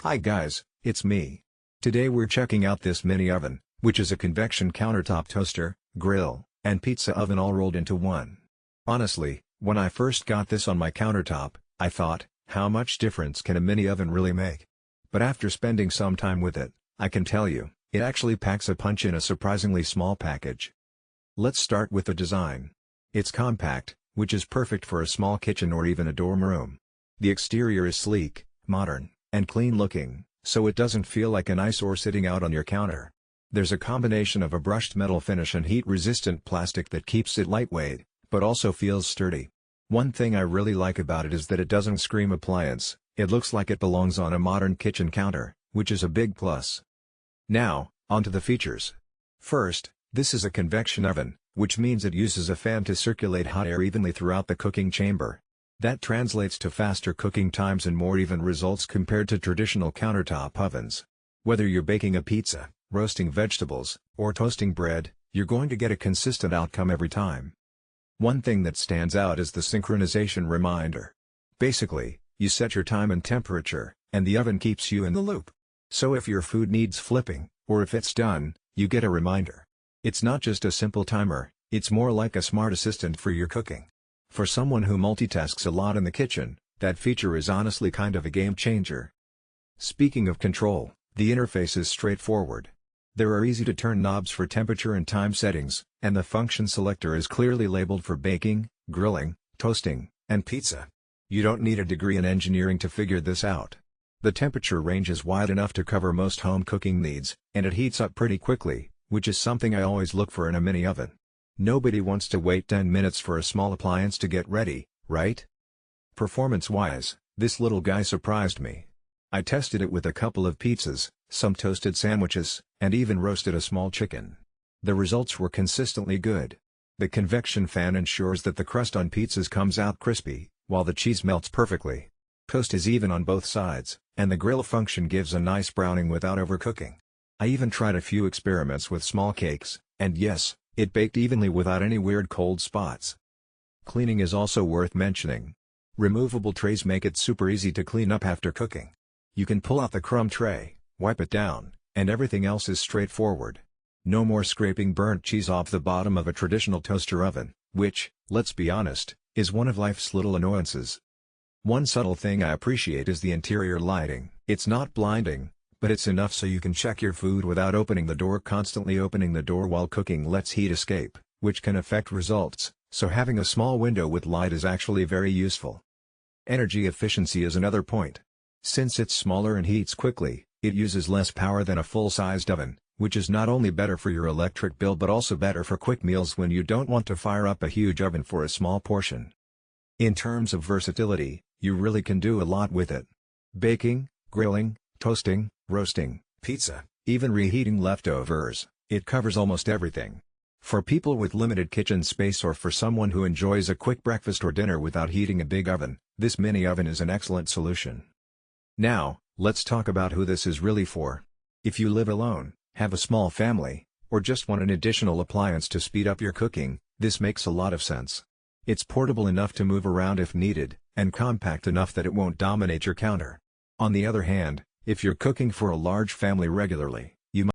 Hi guys, it's me. Today we're checking out this mini oven, which is a convection countertop toaster, grill, and pizza oven all rolled into one. Honestly, when I first got this on my countertop, I thought, how much difference can a mini oven really make? But after spending some time with it, I can tell you, it actually packs a punch in a surprisingly small package. Let's start with the design. It's compact, which is perfect for a small kitchen or even a dorm room. The exterior is sleek, modern, and clean looking, so it doesn't feel like an eyesore sitting out on your counter. There's a combination of a brushed metal finish and heat-resistant plastic that keeps it lightweight, but also feels sturdy. One thing I really like about it is that it doesn't scream appliance, it looks like it belongs on a modern kitchen counter, which is a big plus. Now, onto the features. First, this is a convection oven, which means it uses a fan to circulate hot air evenly throughout the cooking chamber. That translates to faster cooking times and more even results compared to traditional countertop ovens. Whether you're baking a pizza, roasting vegetables, or toasting bread, you're going to get a consistent outcome every time. One thing that stands out is the synchronization reminder. Basically, you set your time and temperature, and the oven keeps you in the loop. So if your food needs flipping, or if it's done, you get a reminder. It's not just a simple timer, it's more like a smart assistant for your cooking. For someone who multitasks a lot in the kitchen, that feature is honestly kind of a game changer. Speaking of control, the interface is straightforward. There are easy-to-turn knobs for temperature and time settings, and the function selector is clearly labeled for baking, grilling, toasting, and pizza. You don't need a degree in engineering to figure this out. The temperature range is wide enough to cover most home cooking needs, and it heats up pretty quickly, which is something I always look for in a mini oven. Nobody wants to wait 10 minutes for a small appliance to get ready, right? Performance-wise, this little guy surprised me. I tested it with a couple of pizzas, some toasted sandwiches, and even roasted a small chicken. The results were consistently good. The convection fan ensures that the crust on pizzas comes out crispy, while the cheese melts perfectly. Toast is even on both sides, and the grill function gives a nice browning without overcooking. I even tried a few experiments with small cakes, and yes, it baked evenly without any weird cold spots. Cleaning is also worth mentioning. Removable trays make it super easy to clean up after cooking. You can pull out the crumb tray, wipe it down, and everything else is straightforward. No more scraping burnt cheese off the bottom of a traditional toaster oven, which, let's be honest, is one of life's little annoyances. One subtle thing I appreciate is the interior lighting. It's not blinding, but it's enough so you can check your food without opening the door. Constantly opening the door while cooking lets heat escape, which can affect results, so having a small window with light is actually very useful. Energy efficiency is another point. Since it's smaller and heats quickly, it uses less power than a full-sized oven, which is not only better for your electric bill but also better for quick meals when you don't want to fire up a huge oven for a small portion. In terms of versatility, you really can do a lot with it. Baking, grilling, toasting, roasting, pizza, even reheating leftovers, it covers almost everything. For people with limited kitchen space or for someone who enjoys a quick breakfast or dinner without heating a big oven, this mini oven is an excellent solution. Now, let's talk about who this is really for. If you live alone, have a small family, or just want an additional appliance to speed up your cooking, this makes a lot of sense. It's portable enough to move around if needed, and compact enough that it won't dominate your counter. On the other hand, if you're cooking for a large family regularly,